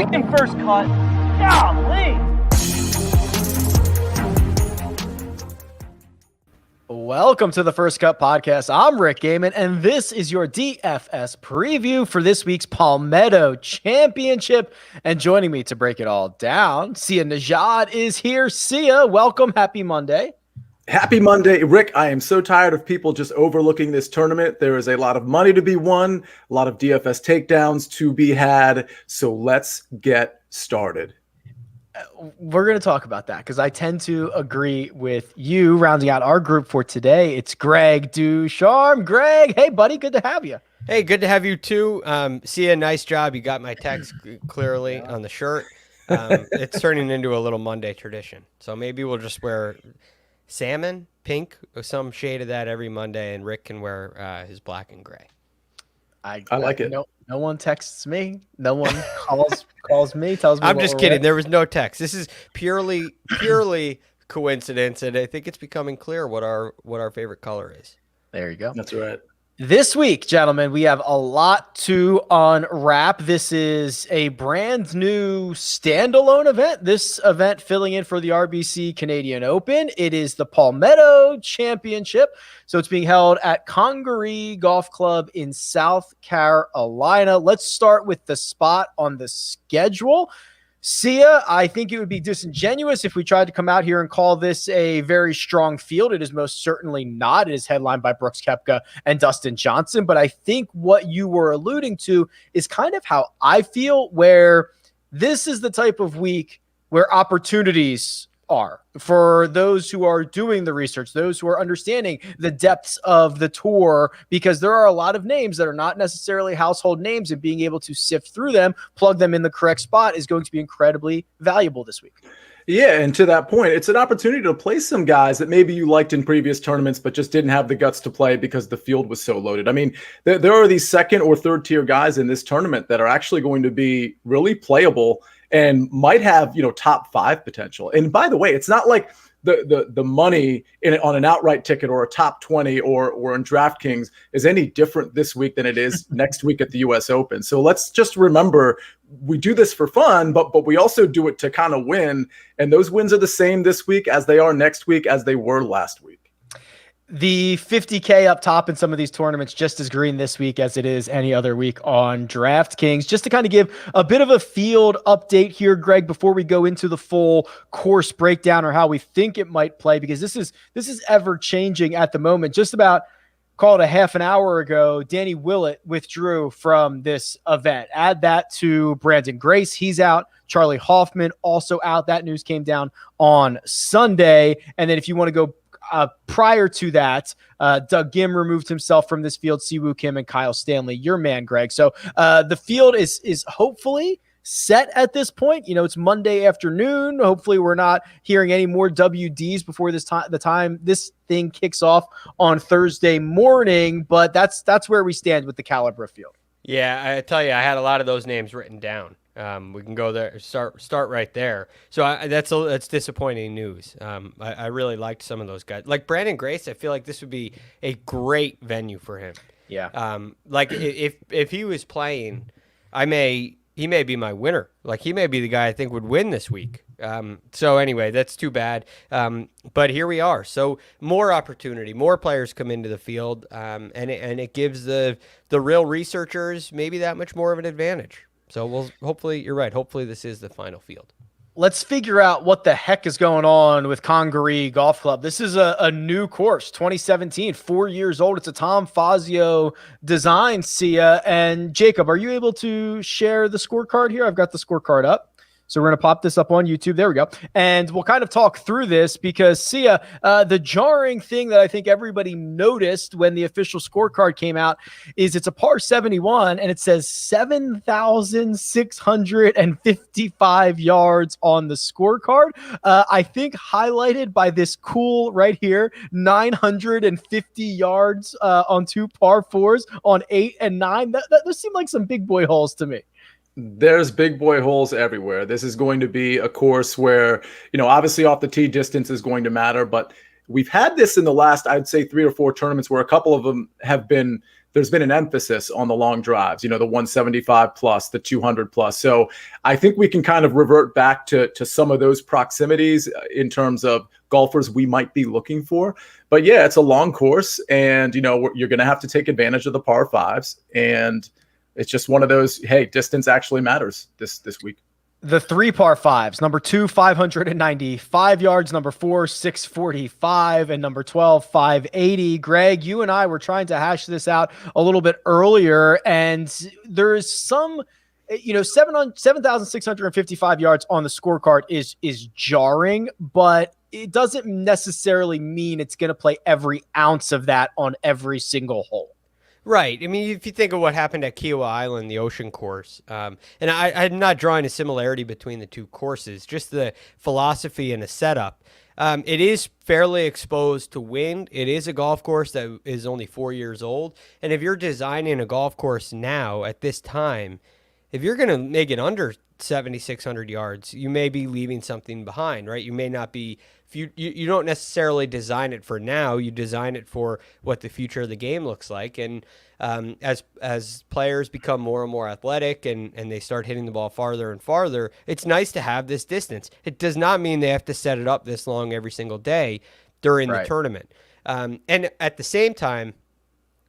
freaking first cut. Golly. Welcome to the First Cut Podcast. I'm Rick Gehman, and this is your DFS preview for this week's Palmetto Championship. And joining me to break it all down, Nejad is here. Welcome. Happy Monday. Happy Monday. Rick, I am so tired of people just overlooking this tournament. There is a lot of money to be won, a lot of DFS takedowns to be had. So let's get started. We're going to talk about that because I tend to agree with you. Rounding out our group for today, it's Greg DuCharme. Greg, hey, buddy, good to have you. Hey, good to have you too. Sia, nice job. You got my text clearly on the shirt. It's turning into a little Monday tradition. So maybe we'll just wear salmon, pink, or some shade of that every Monday, and Rick can wear his black and gray. I like it. No one texts me. No one calls me, tells me. I'm just kidding. There was no text. This is purely coincidence, and I think it's becoming clear what our favorite color is. There you go. That's right. This week, gentlemen, we have a lot to unwrap. This is a brand new standalone event. This event filling in for the RBC Canadian Open. It is the Palmetto Championship. So it's being held at Congaree Golf Club in South Carolina. Let's start with the spot on the schedule. Sia, I think it would be disingenuous if we tried to come out here and call this a very strong field. It is most certainly not. It is headlined by Brooks Koepka and Dustin Johnson. But I think what you were alluding to is kind of how I feel, where this is the type of week where opportunities are for those who are doing the research, those who are understanding the depths of the tour, because there are a lot of names that are not necessarily household names, and being able to sift through them, plug them in the correct spot is going to be incredibly valuable this week. Yeah, and to that point, it's an opportunity to play some guys that maybe you liked in previous tournaments but just didn't have the guts to play because the field was so loaded. I mean, there are these second or third tier guys in this tournament that are actually going to be really playable and might have, top 5 potential. And by the way, it's not like the money on an outright ticket or a top 20 or in DraftKings is any different this week than it is next week at the US Open. So let's just remember, we do this for fun, but we also do it to kind of win. And those wins are the same this week as they are next week, as they were last week. The 50K up top in some of these tournaments just as green this week as it is any other week on DraftKings. Just to kind of give a bit of a field update here, Greg, before we go into the full course breakdown or how we think it might play, because this is ever changing at the moment. Just about, call it a half an hour ago, Danny Willett withdrew from this event. Add that to Brandon Grace. He's out. Charlie Hoffman also out. That news came down on Sunday. And then if you want to go prior to that, Doug Gim removed himself from this field, Siwoo Kim and Kyle Stanley, your man, Greg. So the field is hopefully set at this point. It's Monday afternoon. Hopefully we're not hearing any more WDs before the time this thing kicks off on Thursday morning. But that's where we stand with the Calibra field. Yeah, I tell you, I had a lot of those names written down. We can go there, start right there. So that's disappointing news. I really liked some of those guys, like Brandon Grace. I feel like this would be a great venue for him. Yeah. Like if he was playing, he may be my winner. Like he may be the guy I think would win this week. So anyway, that's too bad. But here we are. So more opportunity, more players come into the field, and it gives the real researchers maybe that much more of an advantage. So hopefully you're right. Hopefully this is the final field. Let's figure out what the heck is going on with Congaree Golf Club. This is a new course, 2017, 4 years old. It's a Tom Fazio design, Sia. And Jacob, are you able to share the scorecard here? I've got the scorecard up. So we're going to pop this up on YouTube. There we go. And we'll kind of talk through this because, Sia, the jarring thing that I think everybody noticed when the official scorecard came out is it's a par 71 and it says 7,655 yards on the scorecard. I think highlighted by this cool right here, 950 yards on 2 par 4s on 8 and 9. Those seem like some big boy holes to me. There's big boy holes everywhere. This is going to be a course where, obviously off the tee distance is going to matter, but we've had this in the last, I'd say 3 or 4 tournaments where a couple of them have been there's been an emphasis on the long drives, the 175 plus, the 200 plus. So I think we can kind of revert back to some of those proximities in terms of golfers we might be looking for. But yeah, it's a long course, and you're going to have to take advantage of the par fives, and it's just one of those, hey, distance actually matters this week. The 3 par fives, number 2, 595 yards, number 4, 645, and number 12, 580. Greg, you and I were trying to hash this out a little bit earlier, and there's some, 7,655 yards on the scorecard is jarring, but it doesn't necessarily mean it's going to play every ounce of that on every single hole. Right. I mean, if you think of what happened at Kiowa Island, the ocean course, and I'm not drawing a similarity between the two courses, just the philosophy and the setup. It is fairly exposed to wind. It is a golf course that is only 4 years old. And if you're designing a golf course now at this time, if you're going to make it under 7,600 yards, you may be leaving something behind, right? You may not be, you don't necessarily design it for now. You design it for what the future of the game looks like. And as players become more and more athletic and they start hitting the ball farther and farther, it's nice to have this distance. It does not mean they have to set it up this long every single day during the tournament. And at the same time,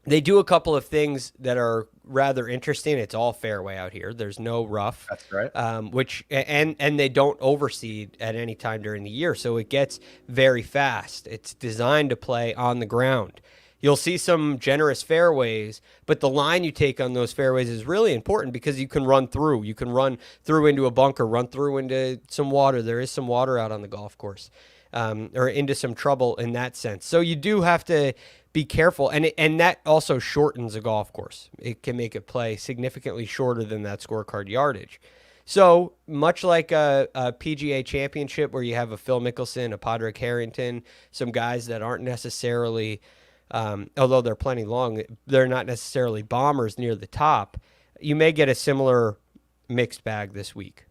they do a couple of things that are rather interesting. It's all fairway out here. There's no rough. That's right. And they don't overseed at any time during the year, so it gets very fast. It's designed to play on the ground. You'll see some generous fairways, but the line you take on those fairways is really important because you can run through. You can run through into a bunker, run through into some water. There is some water out on the golf course, or into some trouble in that sense. So you do have to be careful, and that also shortens a golf course. It can make it play significantly shorter than that scorecard yardage. So much like a PGA Championship where you have a Phil Mickelson, a Padraig Harrington, some guys that aren't necessarily, although they're plenty long, they're not necessarily bombers near the top. You may get a similar mixed bag this week.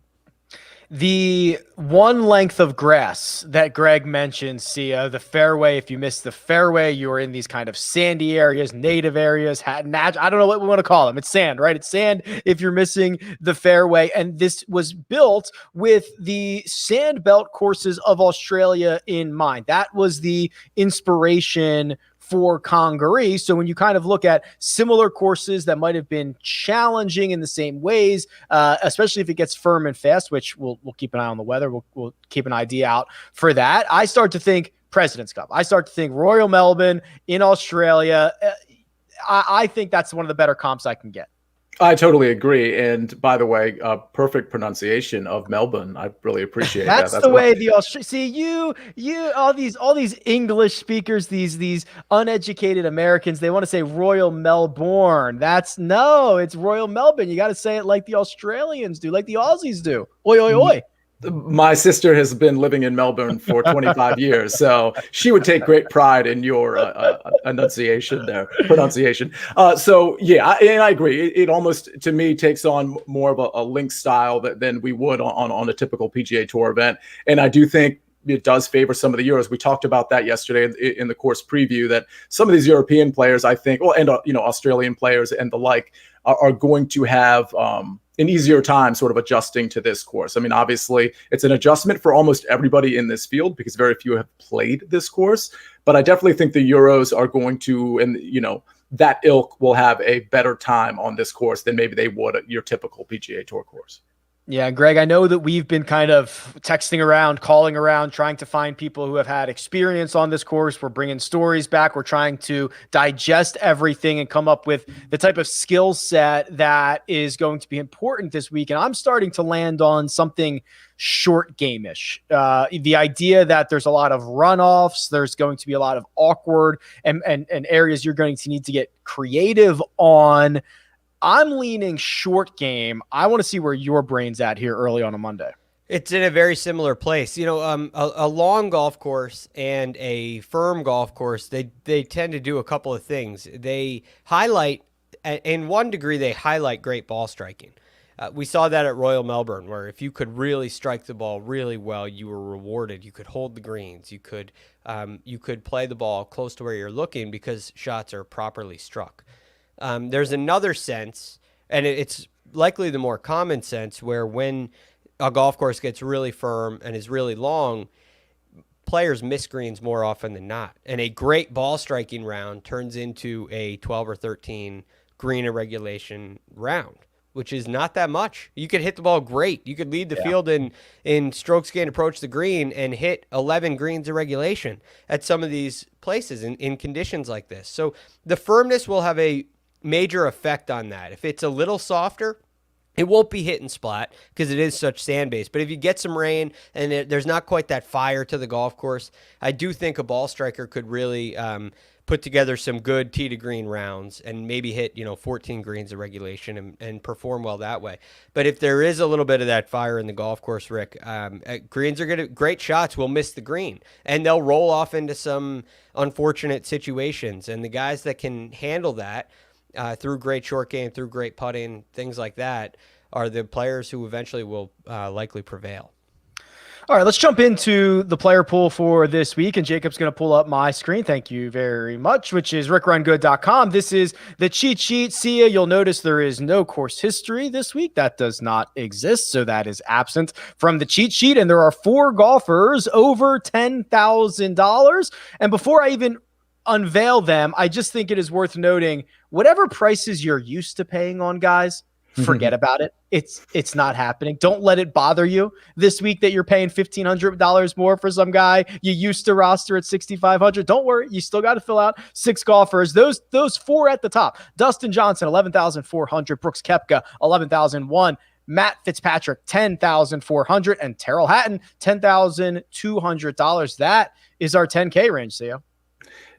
The one length of grass that Greg mentioned, Sia, the fairway, if you miss the fairway, you are in these kind of sandy areas, native areas, I don't know what we want to call them. It's sand, right? It's sand if you're missing the fairway. And this was built with the sand belt courses of Australia in mind. That was the inspiration for Congaree. So when you kind of look at similar courses that might have been challenging in the same ways, especially if it gets firm and fast, which we'll keep an eye on the weather. We'll keep an idea out for that. I start to think President's Cup. I start to think Royal Melbourne in Australia. I think that's one of the better comps I can get. I totally agree. And by the way, perfect pronunciation of Melbourne. I really appreciate that. That's the way the see you all these English speakers, these uneducated Americans, they want to say Royal Melbourne. It's Royal Melbourne. You got to say it like the Australians do, like the Aussies do. Oi, oi, oi. My sister has been living in Melbourne for 25 years, so she would take great pride in your pronunciation. So yeah, I agree. It almost, to me, takes on more of a link style than we would on a typical PGA Tour event. And I do think it does favor some of the Euros. We talked about that yesterday in the course preview, that some of these European players, I think, and Australian players and the like, are going to have an easier time sort of adjusting to this course. I mean, obviously, it's an adjustment for almost everybody in this field because very few have played this course. But I definitely think the Euros are going to, and that ilk will have a better time on this course than maybe they would at your typical PGA Tour course. Yeah, Greg, I know that we've been kind of texting around, calling around, trying to find people who have had experience on this course. We're bringing stories back. We're trying to digest everything and come up with the type of skill set that is going to be important this week. And I'm starting to land on something short game-ish. The idea that there's a lot of runoffs, there's going to be a lot of awkward and areas you're going to need to get creative on. I'm leaning short game. I want to see where your brain's at here early on a Monday. It's in a very similar place. A long golf course and a firm golf course, they tend to do a couple of things. They highlight, in one degree, they highlight great ball striking. We saw that at Royal Melbourne, where if you could really strike the ball really well, you were rewarded. You could hold the greens. You could play the ball close to where you're looking because shots are properly struck. There's another sense, and it's likely the more common sense, where when a golf course gets really firm and is really long, players miss greens more often than not. And a great ball striking round turns into a 12 or 13 green irregulation round, which is not that much. You could hit the ball great. You could lead the field in strokes gained approach the green and hit 11 greens of regulation at some of these places in conditions like this. So the firmness will have a major effect on that. If it's a little softer, it won't be hit and splat because it is such sand based. But if you get some rain and there's not quite that fire to the golf course, I do think a ball striker could really put together some good tee to green rounds and maybe hit 14 greens of regulation and perform well that way. But if there is a little bit of that fire in the golf course, Rick, greens are great shots will miss the green and they'll roll off into some unfortunate situations. And the guys that can handle that through great short game, through great putting, things like that, are the players who eventually will likely prevail. All right, let's jump into the player pool for this week, and Jacob's going to pull up my screen. Thank you very much, which is RickRunGood.com. This is the cheat sheet. See ya. You'll notice there is no course history this week. That does not exist, so that is absent from the cheat sheet, and there are 4 golfers over $10,000. And before I even unveil them, I just think it is worth noting, whatever prices you're used to paying on guys, forget about it. It's not happening. Don't let it bother you this week that you're paying $1,500 more for some guy you used to roster at $6,500. Don't worry. You still got to fill out 6 golfers. Those 4 at the top: Dustin Johnson, $11,400; Brooks Koepka, $11,001; Matt Fitzpatrick, $10,400; and Terrell Hatton, $10,200. That is our 10K range, Theo.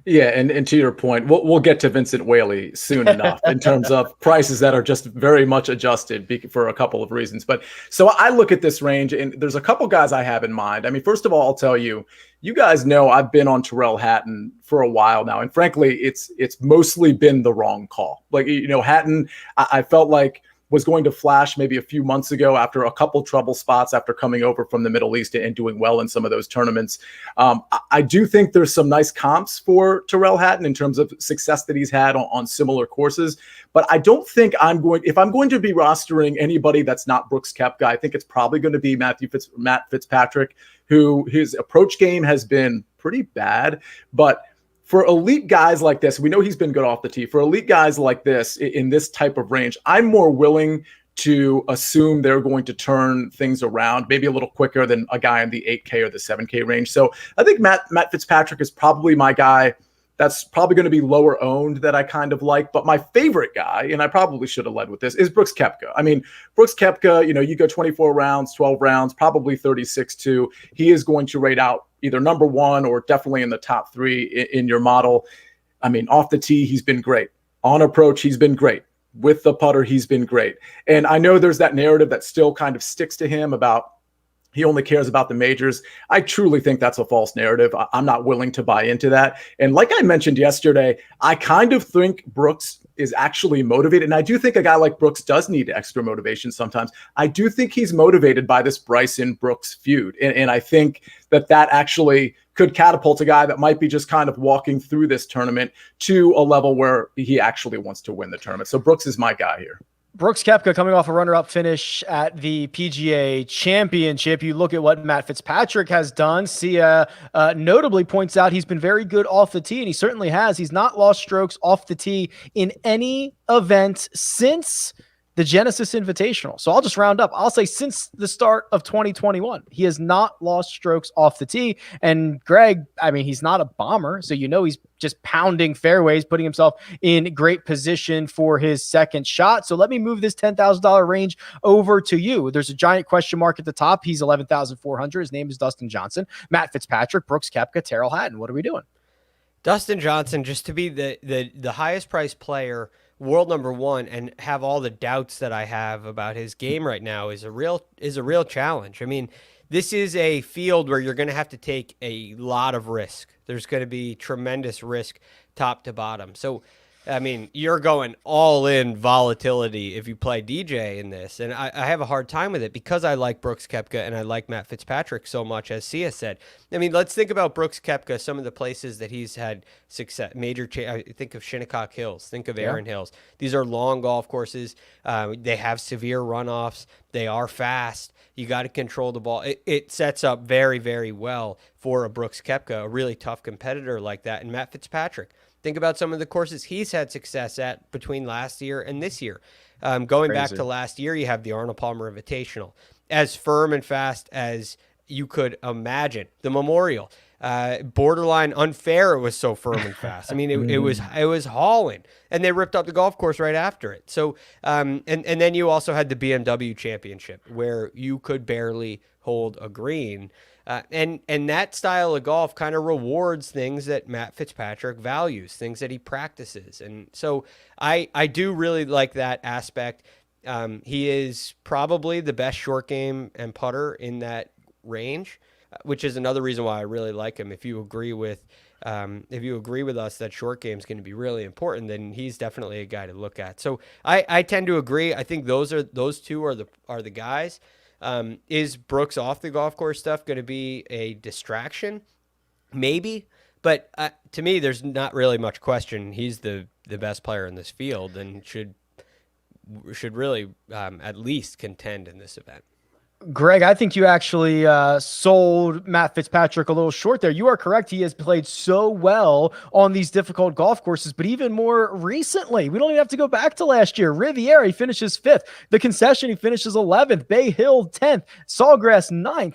Yeah, and to your point, we'll get to Vincent Whaley soon enough in terms of prices that are just very much adjusted for a couple of reasons. But so I look at this range, and there's a couple guys I have in mind. I mean, first of all, I'll tell you, you guys know I've been on Terrell Hatton for a while now, and frankly, it's mostly been the wrong call. Like, Hatton, I felt like was going to flash maybe a few months ago after a couple trouble spots after coming over from the Middle East and doing well in some of those tournaments. I do think there's some nice comps for Terrell Hatton in terms of success that he's had on similar courses, but I don't think if I'm going to be rostering anybody that's not Brooks Koepka, I think it's probably going to be Matt Fitzpatrick, who his approach game has been pretty bad, but for elite guys like this, we know he's been good off the tee. For elite guys like this in this type of range, I'm more willing to assume they're going to turn things around maybe a little quicker than a guy in the 8K or the 7K range. So I think Matt Fitzpatrick is probably my guy that's probably going to be lower owned that I kind of like. But my favorite guy, and I probably should have led with this, is Brooks Koepka. I mean, Brooks Koepka, you go 24 rounds, 12 rounds, probably 36 too. He is going to rate out either number 1 or definitely in the top 3 in your model. I mean, off the tee, he's been great. On approach, he's been great. With the putter, he's been great. And I know there's that narrative that still kind of sticks to him about he only cares about the majors. I truly think that's a false narrative. I'm not willing to buy into that. And like I mentioned yesterday, I kind of think Brooks is actually motivated. And I do think a guy like Brooks does need extra motivation sometimes. I do think he's motivated by this Bryson Brooks feud. And I think that actually could catapult a guy that might be just kind of walking through this tournament to a level where he actually wants to win the tournament. So Brooks is my guy here. Brooks Koepka coming off a runner-up finish at the PGA Championship. You look at what Matt Fitzpatrick has done. Sia notably points out he's been very good off the tee, and he certainly has. He's not lost strokes off the tee in any event since the Genesis Invitational. So I'll just round up. I'll say since the start of 2021, he has not lost strokes off the tee. And Greg, I mean, he's not a bomber, so he's just pounding fairways, putting himself in great position for his second shot. So let me move this $10,000 range over to you. There's a giant question mark at the top. He's $11,400. His name is Dustin Johnson. Matt Fitzpatrick, Brooks Koepka, Terrell Hatton. What are we doing? Dustin Johnson, just to be the highest priced player, world number 1, and have all the doubts that I have about his game right now is a real challenge. I mean, this is a field where you're going to have to take a lot of risk. There's going to be tremendous risk top to bottom. So I mean, you're going all in volatility if you play DJ in this. And I have a hard time with it because I like Brooks Koepka and I like Matt Fitzpatrick so much, as Sia said. I mean, let's think about Brooks Koepka, some of the places that he's had success. I think of Shinnecock Hills, think of Erin Hills. These are long golf courses. They have severe runoffs. They are fast. You got to control the ball. It sets up very, very well for a Brooks Koepka, a really tough competitor like that. And Matt Fitzpatrick. Think about some of the courses he's had success at between last year and this year. Going back to last year, you have the Arnold Palmer Invitational, as firm and fast as you could imagine. The Memorial, borderline unfair. It was so firm and fast. I mean, it was hauling, and they ripped up the golf course right after it. So, and then you also had the BMW Championship, where you could barely hold a green. And that style of golf kind of rewards things that Matt Fitzpatrick values, things that he practices. And so I do really like that aspect. He is probably the best short game and putter in that range, which is another reason why I really like him. If you agree with us that short game is going to be really important, then he's definitely a guy to look at. So I tend to agree. I think those two are the guys. Is Brooks off the golf course stuff going to be a distraction? Maybe, but to me, there's not really much question. He's the best player in this field and should really at least contend in this event. Greg, I think you actually sold Matt Fitzpatrick a little short there. You are correct. He has played so well on these difficult golf courses, but even more recently, we don't even have to go back to last year. Riviera, he finishes 5th. The Concession, he finishes 11th. Bay Hill, 10th. Sawgrass, 9th.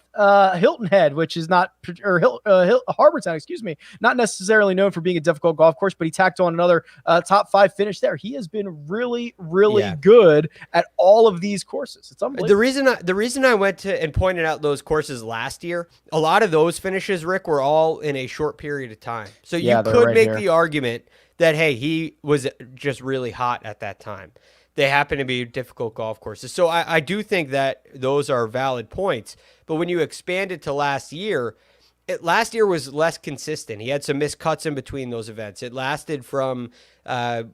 Hilton Head, which is not, or Harbortown, excuse me, not necessarily known for being a difficult golf course, but he tacked on another top 5 finish there. He has been really, really good at all of these courses. It's unbelievable. The reason I went to and pointed out those courses last year, a lot of those finishes, Rick, were all in a short period of time. So you could make the argument that, hey, he was just really hot at that time. They happen to be difficult golf courses. So I do think that those are valid points. But when you expand it to last year, last year was less consistent. He had some missed cuts in between those events. It lasted from what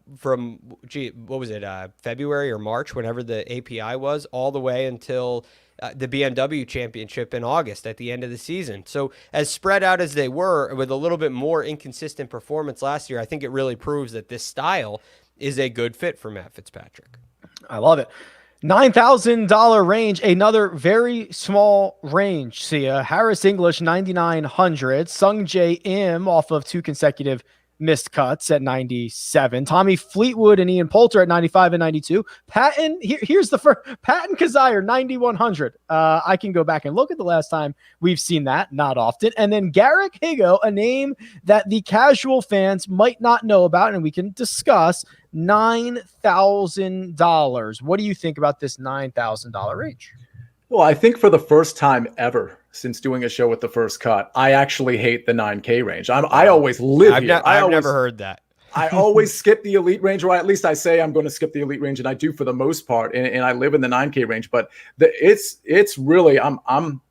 was it, February or March, whenever the API was, all the way until the BMW Championship in August at the end of the season. So as spread out as they were, with a little bit more inconsistent performance last year, I think it really proves that this style is a good fit for Matt Fitzpatrick. I love it. $9,000 range, another very small range. See, Harris English, 9,900. Sung J M off of 2 consecutive missed cuts at 97. Tommy Fleetwood and Ian Poulter at 95 and 92. Patton, here's the first. Patton Kazire, 9,100. I can go back and look at the last time we've seen that. Not often. And then Garrick Higo, a name that the casual fans might not know about, and we can discuss, $9,000. What do you think about this $9,000 range? Well, I think for the first time ever since doing a show with The First Cut, I actually hate the 9K range. I always live here. I've never heard that. I always skip the elite range, or at least I say I'm going to skip the elite range, and I do for the most part. And I live in the 9K range, but it's really I'm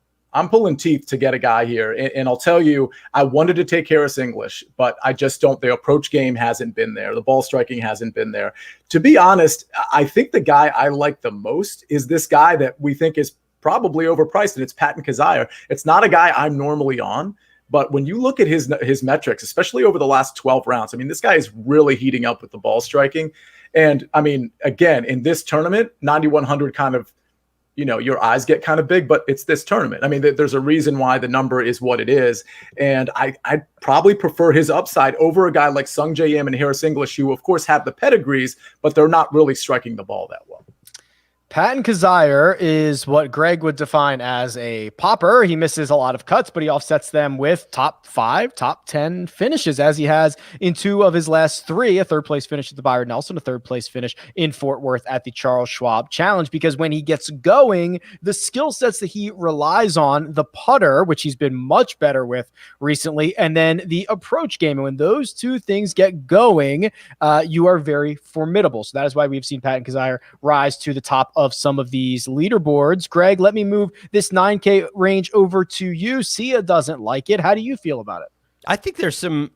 pulling teeth to get a guy here. And I'll tell you, I wanted to take Harris English, but I just don't. The approach game hasn't been there. The ball striking hasn't been there. To be honest, I think the guy I like the most is this guy that we think is probably overpriced, and it's Patton Kazire. It's not a guy I'm normally on, but when you look at his metrics, especially over the last 12 rounds, I mean, this guy is really heating up with the ball striking. And I mean, again, in this tournament, 9,100 kind of, your eyes get kind of big, but it's this tournament. I mean, there's a reason why the number is what it is. And I'd probably prefer his upside over a guy like Sung J M and Harris English, who of course have the pedigrees, but they're not really striking the ball that well. Patton Kazire is what Greg would define as a popper. He misses a lot of cuts, but he offsets them with top 5, top 10 finishes, as he has in 2 of his last 3, a 3rd place finish at the Byron Nelson, a 3rd place finish in Fort Worth at the Charles Schwab Challenge, because when he gets going, the skill sets that he relies on, the putter, which he's been much better with recently, and then the approach game. And when those 2 things get going, you are very formidable. So that is why we've seen Patton Kazire rise to the top of some of these leaderboards. Greg, let me move this 9K range over to you. Sia doesn't like it. How do you feel about it? I think there's some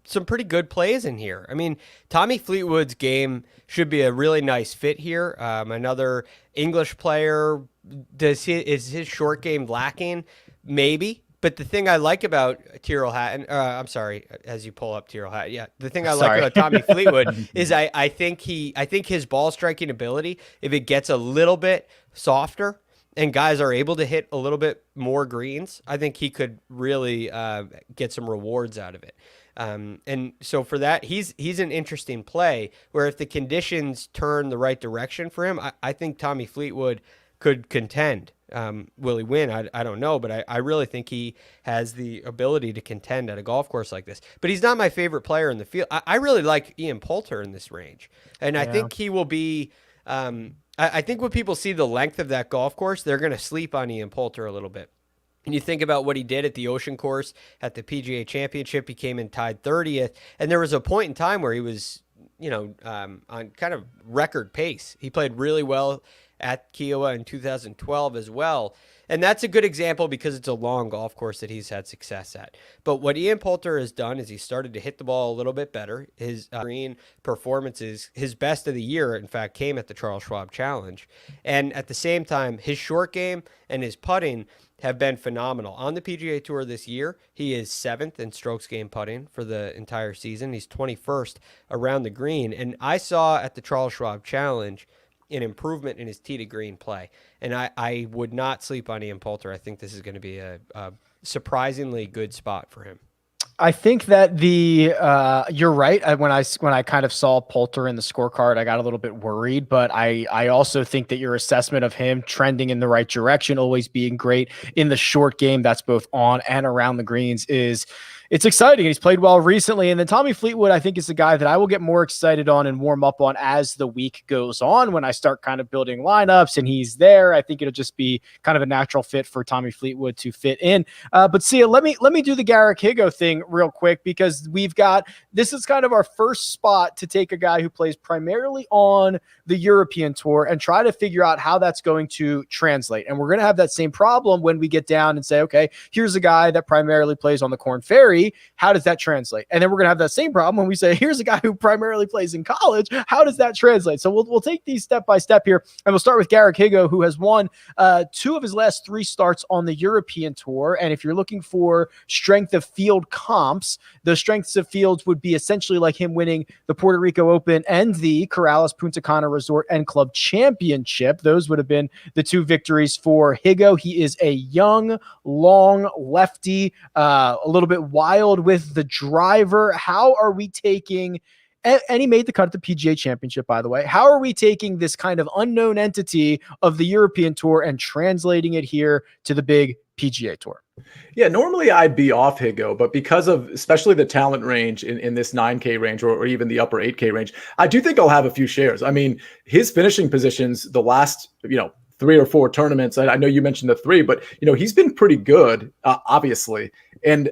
some pretty good plays in here. I mean, Tommy Fleetwood's game should be a really nice fit here. Another English player. Is his short game lacking? Maybe. But the thing I like about Tyrrell Hatton, I'm sorry, as you pull up Tyrrell Hatton, yeah. The thing I like about Tommy Fleetwood is I think his ball striking ability, if it gets a little bit softer and guys are able to hit a little bit more greens, I think he could really get some rewards out of it. And so for that, he's an interesting play where if the conditions turn the right direction for him, I think Tommy Fleetwood could contend. Will he win? I don't know, but I really think he has the ability to contend at a golf course like this. But he's not my favorite player in the field. I really like Ian Poulter in this range. And I think he will be I think when people see the length of that golf course, they're going to sleep on Ian Poulter a little bit. And you think about what he did at the Ocean Course at the PGA Championship, he came in tied 30th. And there was a point in time where he was, on kind of record pace. He played really well at Kiowa in 2012 as well. And that's a good example because it's a long golf course that he's had success at. But what Ian Poulter has done is he started to hit the ball a little bit better. His green performances, his best of the year, in fact, came at the Charles Schwab Challenge. And at the same time, his short game and his putting have been phenomenal. On the PGA Tour this year, he is 7th in strokes gained putting for the entire season. He's 21st around the green. And I saw at the Charles Schwab Challenge an improvement in his tee to green play. And I would not sleep on Ian Poulter. I think this is going to be a surprisingly good spot for him. I think that you're right. When I kind of saw Poulter in the scorecard, I got a little bit worried, but I also think that your assessment of him trending in the right direction, always being great in the short game, that's both on and around the greens, it's exciting. He's played well recently. And then Tommy Fleetwood, I think, is the guy that I will get more excited on and warm up on as the week goes on. When I start kind of building lineups and he's there, I think it'll just be kind of a natural fit for Tommy Fleetwood to fit in. But Sia, let me do the Garrick Higo thing real quick, because this is kind of our first spot to take a guy who plays primarily on the European Tour and try to figure out how that's going to translate. And we're going to have that same problem when we get down and say, okay, here's a guy that primarily plays on the Korn Ferry. How does that translate? And then we're going to have that same problem when we say, here's a guy who primarily plays in college. How does that translate? So we'll take these step by step here. And we'll start with Garrick Higo, who has won 2 of his last 3 starts on the European Tour. And if you're looking for strength of field comps, the strengths of fields would be essentially like him winning the Puerto Rico Open and the Corrales Punta Cana Resort and Club Championship. Those would have been the 2 victories for Higo. He is a young, long lefty, a little bit wild with the driver. How are we taking, and he made the cut at the PGA Championship, by the way, how are we taking this kind of unknown entity of the European Tour and translating it here to the big PGA Tour? Yeah, normally I'd be off Higo, but because of especially the talent range in this 9K range or even the upper 8K range, I do think I'll have a few shares. I mean, his finishing positions the last, 3 or 4 tournaments, I know you mentioned the 3, but, he's been pretty good, obviously. And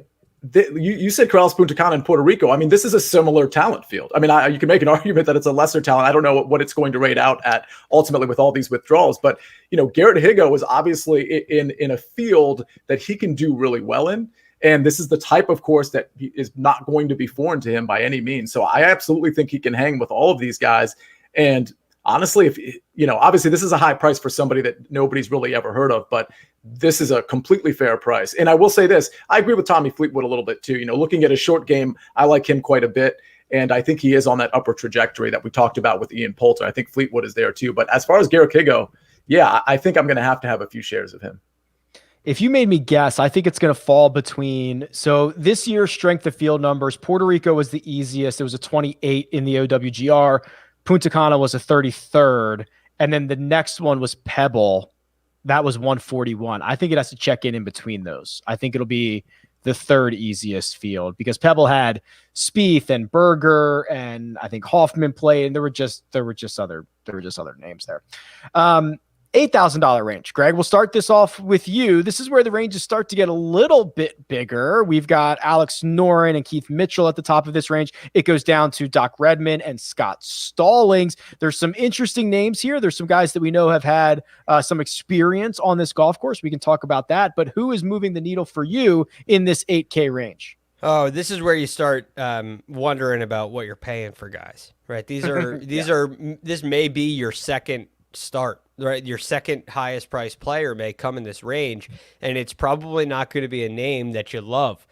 you said Corrales Punta Cana and Puerto Rico. I mean, this is a similar talent field. I mean, you can make an argument that it's a lesser talent. I don't know what it's going to rate out at ultimately with all these withdrawals. But, Garrett Higo is obviously in a field that he can do really well in. And this is the type of course that is not going to be foreign to him by any means. So I absolutely think he can hang with all of these guys. And honestly, obviously this is a high price for somebody that nobody's really ever heard of, but this is a completely fair price. And I will say this, I agree with Tommy Fleetwood a little bit too. Looking at his short game, I like him quite a bit. And I think he is on that upper trajectory that we talked about with Ian Poulter. I think Fleetwood is there too. But as far as Garrick Higo, yeah, I think I'm going to have a few shares of him. If you made me guess, I think it's going to fall between. So this year's strength of field numbers, Puerto Rico was the easiest. It was a 28 in the OWGR. Punta Cana was a 33rd. And then the next one was Pebble. That was 141. I think it has to check in between those. I think it'll be the 3rd easiest field because Pebble had Spieth and Berger and I think Hoffman played, and there were just other names there. $8,000 range. Greg, we'll start this off with you. This is where the ranges start to get a little bit bigger. We've got Alex Noren and Keith Mitchell at the top of this range. It goes down to Doc Redman and Scott Stallings. There's some interesting names here. There's some guys that we know have had some experience on this golf course. We can talk about that. But who is moving the needle for you in this 8K range? Oh, this is where you start wondering about what you're paying for guys, right? This may be your second start, right? Your second highest priced player may come in this range, and it's probably not going to be a name that you love.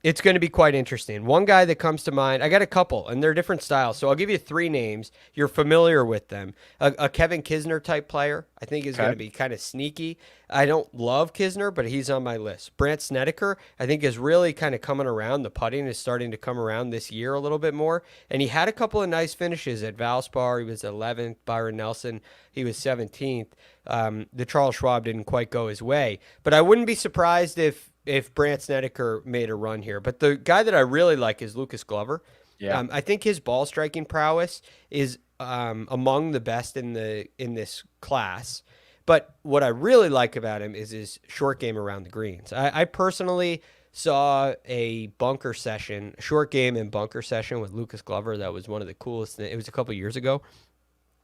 It's going to be quite interesting. One guy that comes to mind, I got a couple, and they're different styles. So I'll give you three names. You're familiar with them. A Kevin Kisner type player, I think, is going to be kind of sneaky. I don't love Kisner, but he's on my list. Brandt Snedeker, I think, is really kind of coming around. The putting is starting to come around this year a little bit more. And he had a couple of nice finishes at Valspar. He was 11th. Byron Nelson, he was 17th. The Charles Schwab didn't quite go his way. But I wouldn't be surprised if Brandt Snedeker made a run here. But the guy that I really like is Lucas Glover. Yeah. I think his ball striking prowess is among the best in this class. But what I really like about him is his short game around the greens. I personally saw a bunker session, short game and bunker session with Lucas Glover. That was one of the coolest things. It was a couple years ago.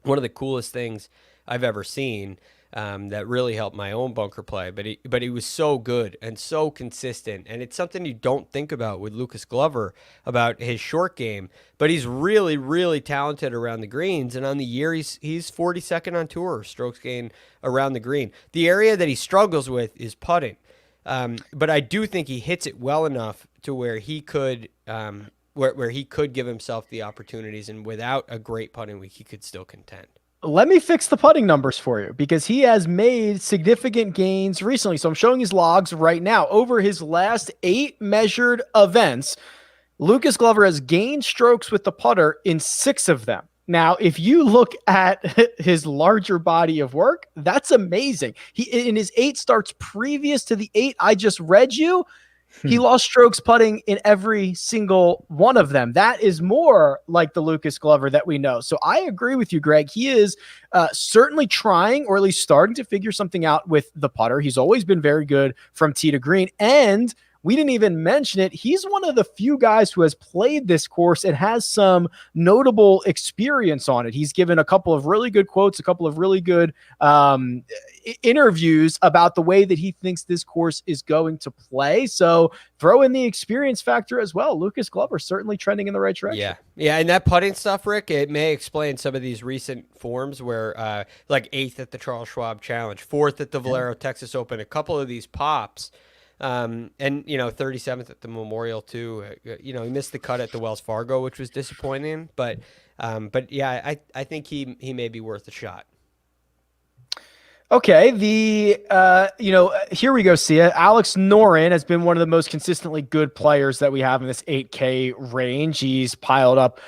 One of the coolest things I've ever seen. That really helped my own bunker play, but he was so good and so consistent, and it's something you don't think about with Lucas Glover about his short game, but he's really, really talented around the greens, and on the year he's 42nd on tour, strokes gained around the green. The area that he struggles with is putting, but I do think he hits it well enough to where he could where he could give himself the opportunities, and without a great putting week, he could still contend. Let me fix the putting numbers for you because he has made significant gains recently. So I'm showing his logs right now. Over his last 8 measured events, Lucas Glover has gained strokes with the putter in 6 of them. Now, if you look at his larger body of work, that's amazing. He, in his 8 starts previous to the 8 I just read you, he lost strokes putting in every single one of them. That is more like the Lucas Glover that we know. So I agree with you, Greg. He is certainly trying, or at least starting to figure something out with the putter. He's always been very good from tee to green. And we didn't even mention it. He's one of the few guys who has played this course and has some notable experience on it. He's given a couple of really good quotes, a couple of really good interviews about the way that he thinks this course is going to play. So throw in the experience factor as well. Lucas Glover certainly trending in the right direction. Yeah. And that putting stuff, Rick, it may explain some of these recent forms where like 8th at the Charles Schwab Challenge, 4th at the Valero Texas Open, a couple of these pops. And 37th at the Memorial too. He missed the cut at the Wells Fargo, which was disappointing. But yeah, I think he may be worth a shot. Okay, here we go, Sia. Alex Noren has been one of the most consistently good players that we have in this 8K range. He's piled up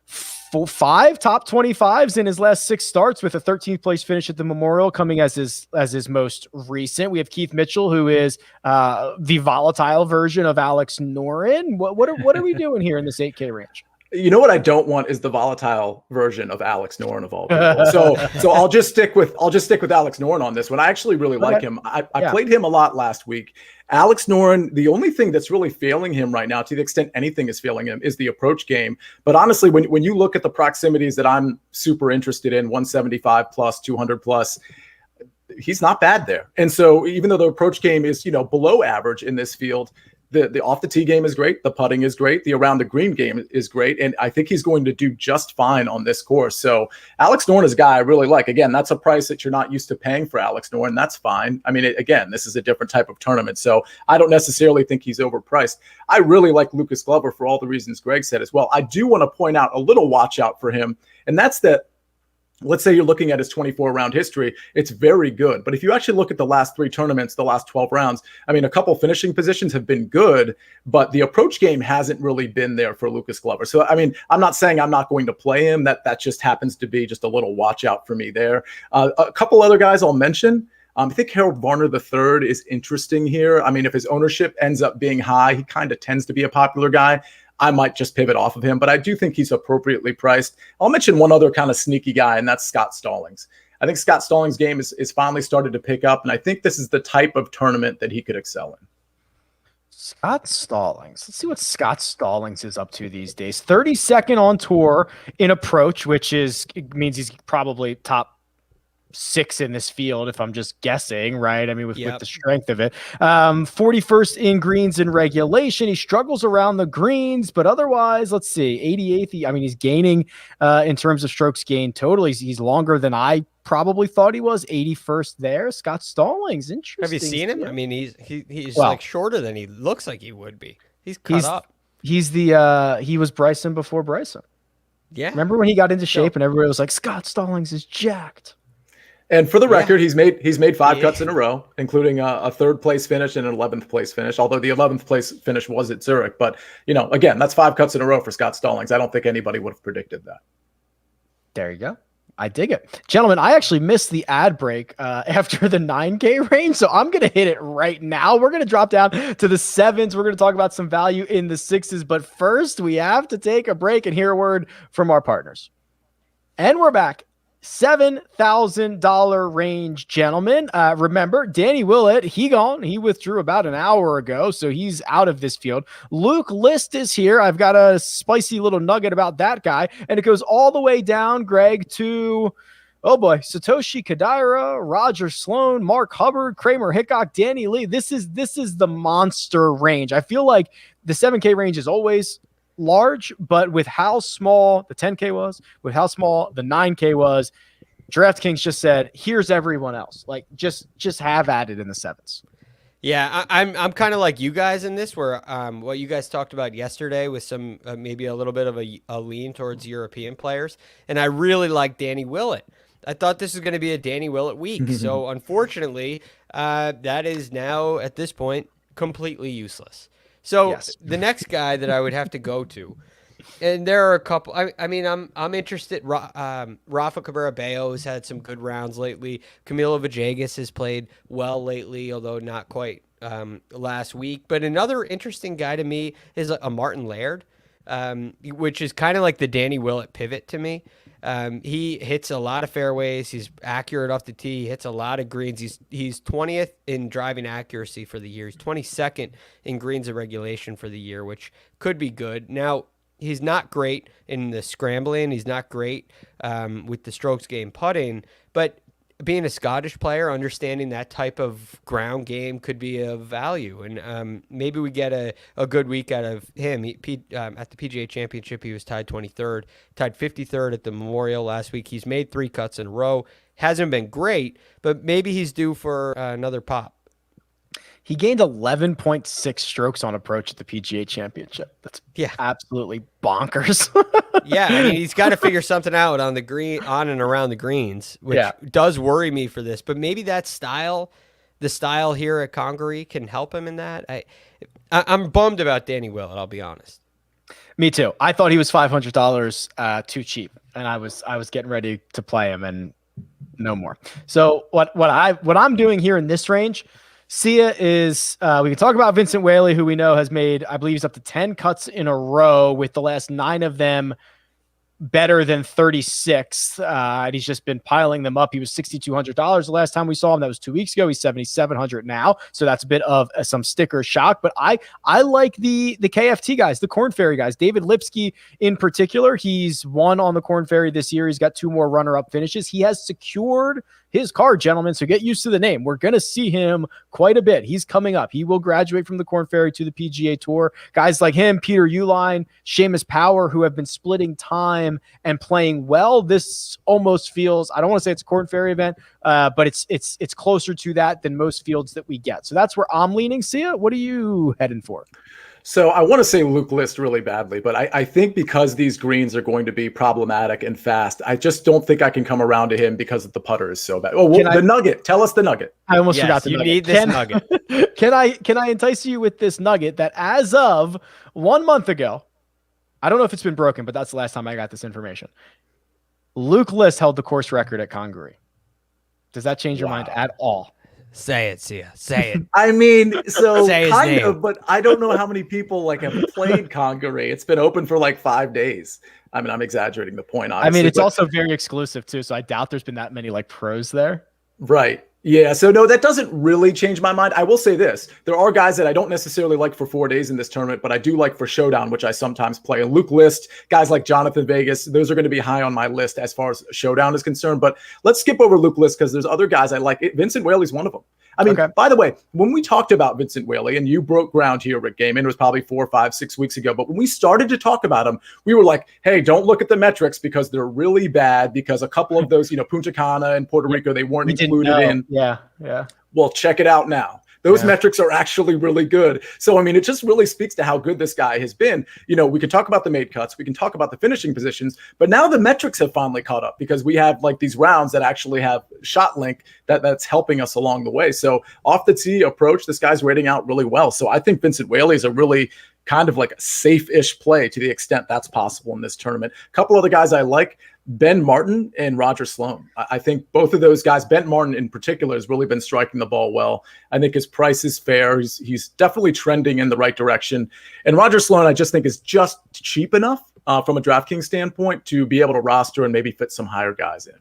5 top 25s in his last 6 starts, with a 13th place finish at the Memorial coming as his most recent. We have Keith Mitchell, who is the volatile version of Alex Noren. What are we doing here in this 8K range? You know what I don't want is the volatile version of Alex Noren of all people. So I'll just stick with Alex Noren on this one. I actually really like him. I played him a lot last week. Alex Noren, the only thing that's really failing him right now, to the extent anything is failing him, is the approach game. But honestly, when you look at the proximities that I'm super interested in, 175 plus, 200 plus, he's not bad there. And so even though the approach game is, below average in this field, the off the tee game is great. The putting is great. The around the green game is great. And I think he's going to do just fine on this course. So Alex Noren is a guy I really like. Again, that's a price that you're not used to paying for Alex Noren. That's fine. I mean, again, this is a different type of tournament. So I don't necessarily think he's overpriced. I really like Lucas Glover for all the reasons Greg said as well. I do want to point out a little watch out for him. And that's that. Let's say you're looking at his 24-round history. It's very good. But if you actually look at the last 3 tournaments, the last 12 rounds, I mean, a couple finishing positions have been good, but the approach game hasn't really been there for Lucas Glover. So, I mean, I'm not saying I'm not going to play him. That just happens to be just a little watch out for me there. A couple other guys I'll mention. I think Harold Varner III is interesting here. I mean, if his ownership ends up being high, he kind of tends to be a popular guy. I might just pivot off of him, but I do think he's appropriately priced. I'll mention one other kind of sneaky guy, and that's Scott Stallings. I think Scott Stallings' game is finally started to pick up, and I think this is the type of tournament that he could excel in. Scott Stallings. Let's see what Scott Stallings is up to these days. 32nd on tour in approach, which means he's probably top 6 in this field if I'm just guessing, right? I mean, with the strength of it. 41st in greens in regulation. He struggles around the greens, but otherwise, let's see, 88th. I mean, he's gaining in terms of strokes gained total. He's longer than I probably thought he was. 81st there. Scott Stallings, interesting. Have you seen him? I mean, he's like shorter than he looks like he would be. He's cut up. He was Bryson before Bryson. Yeah. Remember when he got into shape and everybody was like, Scott Stallings is jacked. And for the record, he's made 5 cuts in a row, including a 3rd place finish and an 11th place finish. Although the 11th place finish was at Zurich, but again, that's 5 cuts in a row for Scott Stallings. I don't think anybody would have predicted that. There you go. I dig it, gentlemen. I actually missed the ad break after the 9K range, so I'm gonna hit it right now. We're gonna drop down to the 7s. We're gonna talk about some value in the 6s, but first we have to take a break and hear a word from our partners. And we're back. $7,000 range, gentlemen. Remember, Danny Willett, he gone. He withdrew about an hour ago, so he's out of this field. Luke List is here. I've got a spicy little nugget about that guy, and it goes all the way down, Greg, to, oh boy, Satoshi Kodaira, Roger Sloan, Mark Hubbard, Kramer Hickok, Danny Lee. This is the monster range. I feel like the 7K range is always large, but with how small the 10K was, with how small the 9K was, DraftKings just said, here's everyone else. Like, just have at it in the 7s. Yeah, I'm kind of like you guys in this, where what you guys talked about yesterday with some maybe a little bit of a lean towards European players, and I really like Danny Willett. I thought this was going to be a Danny Willett week, so unfortunately, that is now at this point completely useless. So the next guy that I would have to go to, and there are a couple. I mean, I'm interested. Rafa Cabrera-Bello has had some good rounds lately. Camilo Villegas has played well lately, although not quite last week. But another interesting guy to me is a Martin Laird, which is kind of like the Danny Willett pivot to me. He hits a lot of fairways. He's accurate off the tee. He hits a lot of greens. He's 20th in driving accuracy for the year. He's 22nd in greens of regulation for the year, which could be good. Now, he's not great in the scrambling. He's not great with the strokes game putting, but being a Scottish player, understanding that type of ground game could be of value. And maybe we get a good week out of him. At the PGA Championship, he was tied 23rd, tied 53rd at the Memorial last week. He's made 3 cuts in a row. Hasn't been great, but maybe he's due for another pop. He gained 11.6 strokes on approach at the PGA Championship. That's absolutely bonkers. Yeah, I mean, he's got to figure something out on the green, on and around the greens, which does worry me for this. But maybe that style, the style here at Congaree, can help him in that. I'm bummed about Danny Willett, I'll be honest. Me too. I thought he was $500 too cheap, and I was getting ready to play him, and no more. So what I'm doing here in this range, Sia is, we can talk about Vincent Whaley, who we know has made, I believe he's up to 10 cuts in a row, with the last 9 of them better than 36. And he's just been piling them up. He was $6,200 the last time we saw him. That was 2 weeks ago. He's $7,700 now. So that's a bit of some sticker shock. But I like the KFT guys, the Corn Ferry guys. David Lipsky in particular, he's won on the Corn Ferry this year. He's got 2 more runner-up finishes. He has secured his card, gentlemen, so get used to the name. We're going to see him quite a bit. He's coming up. He will graduate from the Corn Ferry to the PGA Tour. Guys like him, Peter Uihlein, Seamus Power, who have been splitting time and playing well. This almost feels, I don't want to say it's a Corn Ferry event, but it's closer to that than most fields that we get. So that's where I'm leaning. Sia, what are you heading for? So I want to say Luke List really badly, but I think because these greens are going to be problematic and fast, I just don't think I can come around to him because the putter is so bad. Oh, the nugget. Tell us the nugget. I almost forgot the nugget. You need this nugget. Can I entice you with this nugget that as of 1 month ago, I don't know if it's been broken, but that's the last time I got this information. Luke List held the course record at Congaree. Does that change your mind at all? Say it, Sia. Say it. I mean, so kind of, but I don't know how many people have played Congaree. It's been open for 5 days. I mean, I'm exaggerating the point, obviously. I mean, it's also very exclusive too, so I doubt there's been that many pros there. Right. Yeah, so no, that doesn't really change my mind. I will say this. There are guys that I don't necessarily like for 4 days in this tournament, but I do like for Showdown, which I sometimes play. And Luke List, guys like Jonathan Vegas, those are going to be high on my list as far as Showdown is concerned. But let's skip over Luke List because there's other guys I like. Vincent Whaley's one of them. I mean, by the way, when we talked about Vincent Whaley, and you broke ground here, Rick Gehman, it was probably 4, 5, 6 weeks ago. But when we started to talk about him, we were like, hey, don't look at the metrics because they're really bad because a couple of those, Punta Cana and Puerto Rico, they weren't included in. Yeah. Well, check it out now. Those metrics are actually really good. So, I mean, it just really speaks to how good this guy has been. We can talk about the made cuts. We can talk about the finishing positions. But now the metrics have finally caught up because we have like these rounds that actually have shot link that's helping us along the way. So off the tee approach, this guy's rating out really well. So I think Vincent Whaley is a really kind of like a safe-ish play to the extent that's possible in this tournament. A couple other guys I like, Ben Martin and Roger Sloan. I think both of those guys, Ben Martin in particular, has really been striking the ball well. I think his price is fair. He's definitely trending in the right direction. And Roger Sloan, I just think, is just cheap enough from a DraftKings standpoint to be able to roster and maybe fit some higher guys in.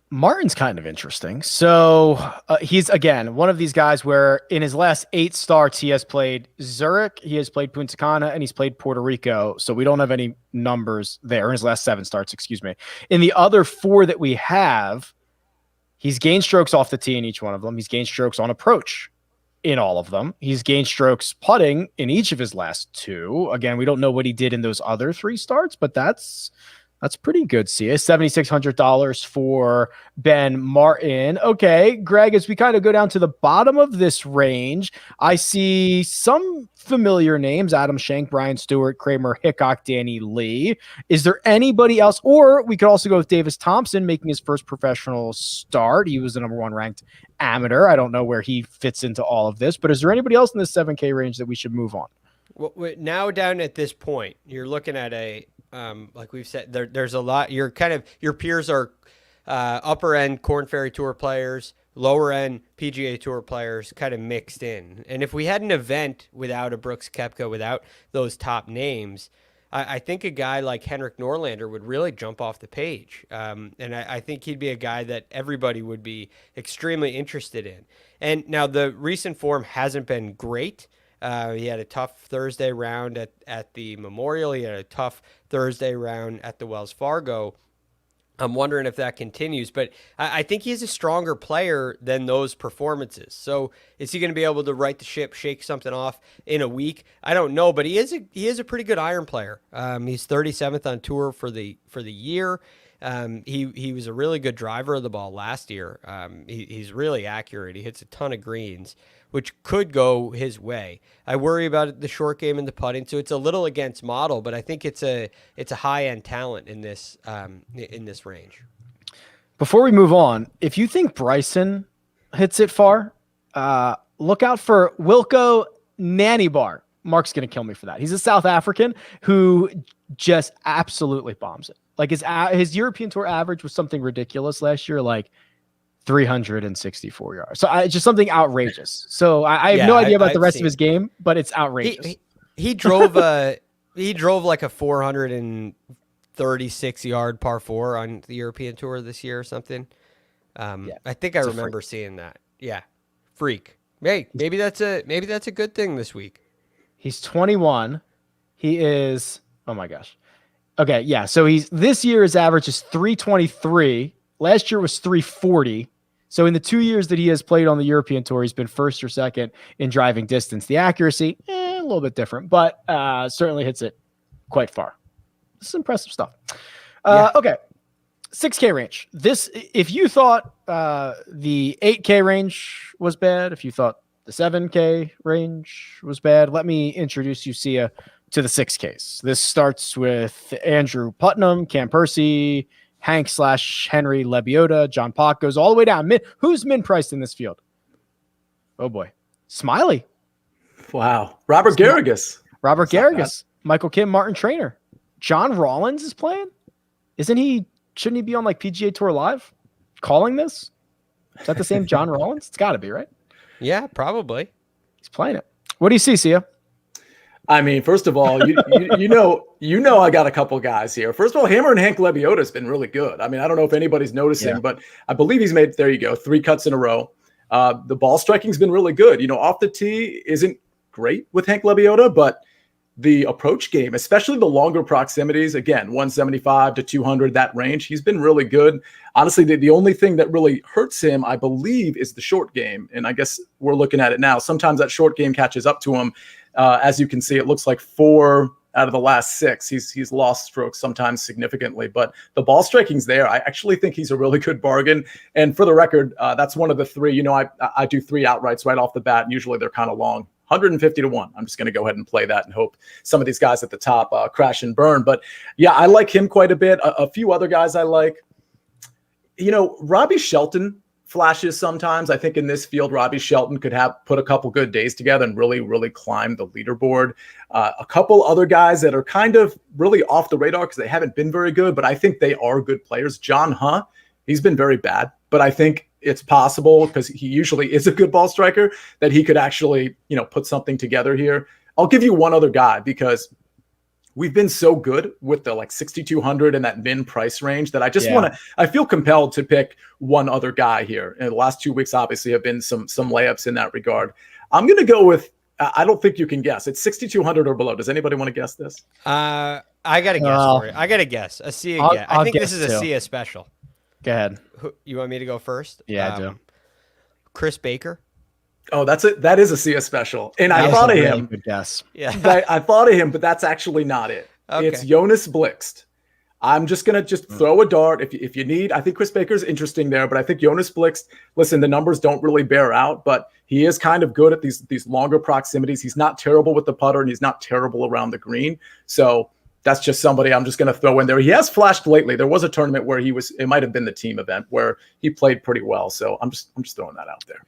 Martin's kind of interesting. So he's, again, one of these guys where in his last 8 starts, he has played Zurich, he has played Punta Cana, and he's played Puerto Rico. So we don't have any numbers there. In his last 7 starts, excuse me. In the other 4 that we have, he's gained strokes off the tee in each one of them. He's gained strokes on approach in all of them. He's gained strokes putting in each of his last 2. Again, we don't know what he did in those other 3 starts, but that's pretty good. See, $7,600 for Ben Martin. Okay, Greg, as we kind of go down to the bottom of this range, I see some familiar names: Adam Schenk, Brian Stewart, Kramer Hickok, Danny Lee. Is there anybody else? Or we could also go with Davis Thompson making his first professional start. He was the number 1 ranked amateur. I don't know where he fits into all of this, but is there anybody else in the 7K range that we should move on? Well, now down at this point, you're looking at like we've said, there's a lot. Your peers are upper end Korn Ferry Tour players, lower end PGA Tour players, kind of mixed in. And if we had an event without a Brooks Koepka, without those top names, I think a guy like Henrik Norlander would really jump off the page. And I think he'd be a guy that everybody would be extremely interested in. And now the recent form hasn't been great. He had a tough Thursday round at the Memorial. He had a tough Thursday round at the Wells Fargo. I'm wondering if that continues, but I think he's a stronger player than those performances. So is he going to be able to right the ship, shake something off in a week? I don't know, but he is a pretty good iron player. He's 37th on tour for the year. He was a really good driver of the ball last year. He's really accurate. He hits a ton of greens, which could go his way. I worry about the short game and the putting, so it's a little against model, but I think it's a high end talent in this range. Before we move on, if you think Bryson hits it far, look out for Wilco Nannybar. Mark's going to kill me for that. He's a South African who just absolutely bombs it. Like his European Tour average was something ridiculous last year, like 364 yards. So just something outrageous. So I have no idea about the rest of his game, but it's outrageous. He drove like a 436 yard par 4 on the European Tour this year or something. I think I remember seeing that. Yeah. Freak. Hey, maybe that's a good thing this week. He's 21. He is, oh my gosh. Okay, yeah. So this year his average is 323. Last year was 340. So in the 2 years that he has played on the European Tour, he's been first or second in driving distance. The accuracy, a little bit different, but certainly hits it quite far. This is impressive stuff. Okay, 6K range. This, if you thought the 8K range was bad, if you thought the 7K range was bad, let me introduce you, Sia, to the 6Ks. This starts with Andrew Putnam, Cam Percy, Hank/Henry Lebioda, John Pock, goes all the way down. Who's min-priced in this field? Oh boy. Smiley. Wow. Robert Garrigus. Robert Garrigus. Michael Kim, Martin Trainer. John Rollins is playing? Shouldn't he be on like PGA Tour Live calling this? Is that the same John Rollins? It's got to be, right? Yeah, probably. He's playing it. What do you see, Sia? I mean, first of all, you know, I got a couple guys here. First of all, Hammer and Hank Lebioda has been really good. I mean, I don't know if anybody's noticing, but I believe he's made, there you go, 3 cuts in a row. The ball striking's been really good. You know, off the tee isn't great with Hank Lebioda, but the approach game, especially the longer proximities, again, 175 to 200, that range, he's been really good. Honestly, the only thing that really hurts him, I believe, is the short game. And I guess we're looking at it now. Sometimes that short game catches up to him. As you can see, it looks like 4 out of the last 6. He's lost strokes sometimes significantly, but the ball striking's there. I actually think he's a really good bargain. And for the record, that's one of the 3. You know, I do 3 outrights right off the bat, and usually they're kind of long. 150 to 1. I'm just going to go ahead and play that and hope some of these guys at the top crash and burn. But yeah, I like him quite a bit. A few other guys I like. You know, Robbie Shelton flashes sometimes. I think in this field, Robbie Shelton could have put a couple good days together and really, really climb the leaderboard. A couple other guys that are kind of really off the radar because they haven't been very good, but I think they are good players. John Huh, he's been very bad, but I think it's possible, because he usually is a good ball striker, that he could actually, you know, put something together here. I'll give you one other guy, because we've been so good with the like 6,200 and that min price range that I just I feel compelled to pick one other guy here. And the last 2 weeks obviously have been some layups in that regard. I'm going to go with, I don't think you can guess. It's 6,200 or below. Does anybody want to guess this? I got to guess for it. I got to guess. A Sia guess. I think this is a Sia special. Go ahead. You want me to go first? Yeah, I do. Chris Baker. Oh, that is a Sia special. And I thought of him. Good guess. Yeah. I thought of him, but that's actually not it. Okay. It's Jonas Blixt. I'm just going to throw a dart. If you need, I think Chris Baker's interesting there, but I think Jonas Blixt, listen, the numbers don't really bear out, but he is kind of good at these longer proximities. He's not terrible with the putter, and he's not terrible around the green. So that's just somebody I'm just going to throw in there. He has flashed lately. There was a tournament where it might have been the team event where he played pretty well. So I'm just throwing that out there.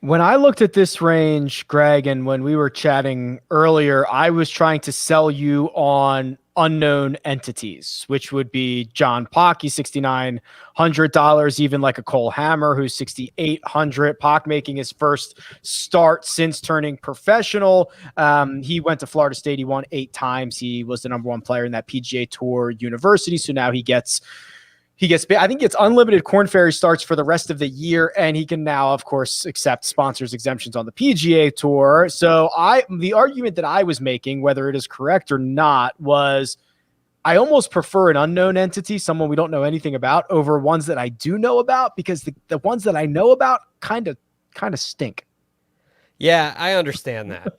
When I looked at this range, Greg, and when we were chatting earlier, I was trying to sell you on unknown entities, which would be John Pocky, $6,900, even like a Cole Hammer, who's $6,800. Pock making his first start since turning professional. He went to Florida State. He won 8 times. He was the #1 player in that PGA Tour University. So now he gets, I think it's unlimited Corn Ferry starts for the rest of the year, and he can now, of course, accept sponsors exemptions on the PGA Tour. So the argument that I was making, whether it is correct or not, was I almost prefer an unknown entity, someone we don't know anything about, over ones that I do know about, because the ones that I know about kind of stink. Yeah, I understand that.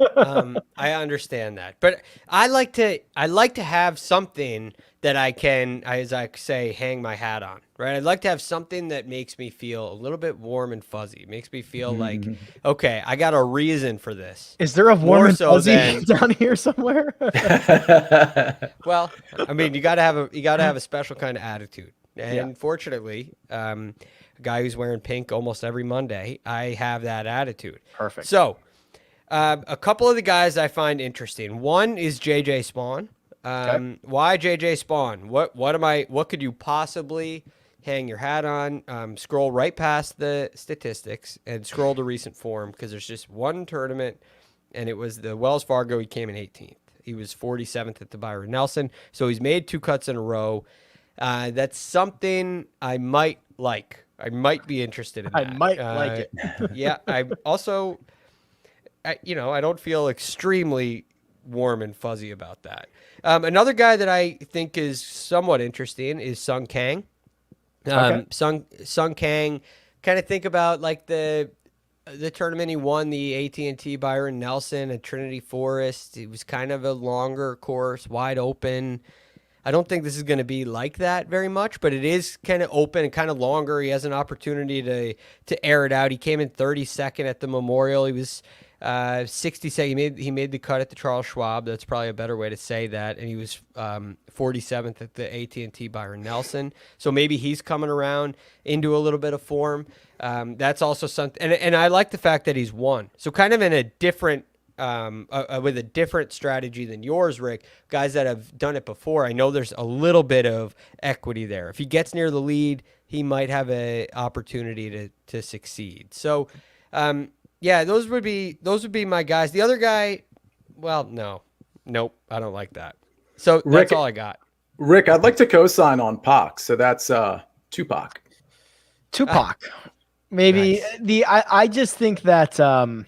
I understand that, but I like to have something that I can, as I say, hang my hat on, right? I'd like to have something that makes me feel a little bit warm and fuzzy. It makes me feel like, okay, I got a reason for this. Is there a warm and fuzzy down here somewhere? Well, I mean, you got to have a special kind of attitude. And fortunately, a guy who's wearing pink almost every Monday, I have that attitude. Perfect. So, a couple of the guys I find interesting. One is JJ Spawn. Why JJ Spawn? What could you possibly hang your hat on? Scroll right past the statistics and scroll to recent form, because there's just one tournament, and it was the Wells Fargo. He came in 18th. He was 47th at the Byron Nelson. So he's made 2 cuts in a row. That's something I might like. I might be interested in that. I might like it. Yeah. I also, I don't feel extremely warm and fuzzy about that. Another guy that I think is somewhat interesting is Sung Kang. Sung Kang, kind of think about like the tournament he won, the AT&T Byron Nelson at Trinity Forest. It was kind of a longer course, wide open. I don't think this is going to be like that very much, but it is kind of open and kind of longer. He has an opportunity to air it out. He came in 32nd at the Memorial. He was 62nd. He made the cut at the Charles Schwab. That's probably a better way to say that. And he was 47th at the AT&T Byron Nelson. So maybe he's coming around into a little bit of form. That's also something. And I like the fact that he's won. So kind of in a different with a different strategy than yours, Rick, guys that have done it before, I know there's a little bit of equity there. If he gets near the lead, he might have an opportunity to succeed. So, yeah, those would be my guys. The other guy, well, no, Nope, I don't like that. So Rick, that's all I got. Rick, I'd like to co-sign on Pac. So that's Tupac. Maybe Nice. I just think that I'm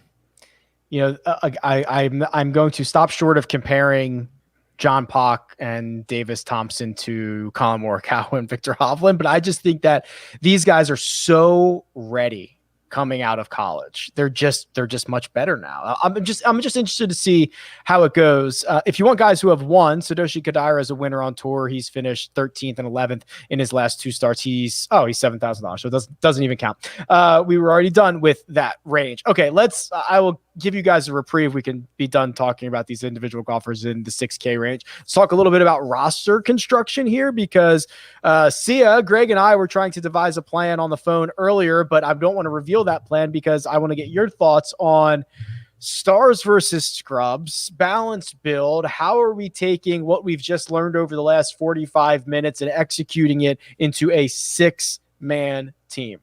going to stop short of comparing John Pac and Davis Thompson to Colin Morikawa and Victor Hovland, but I just think that these guys are so ready coming out of college. They're just much better now. I'm just interested to see how it goes. If you want guys who have won, Satoshi Kodaira is a winner on tour. He's finished 13th and 11th in his last 2 starts. He's $7,000, so it doesn't even count. We were already done with that range. Okay, I will give you guys a reprieve. We can be done talking about these individual golfers in the 6K range. Let's talk a little bit about roster construction here, because Sia, Greg, and I were trying to devise a plan on the phone earlier, but I don't want to reveal that plan because I want to get your thoughts on stars versus scrubs, balanced build. How are we taking what we've just learned over the last 45 minutes and executing it into a 6-man team?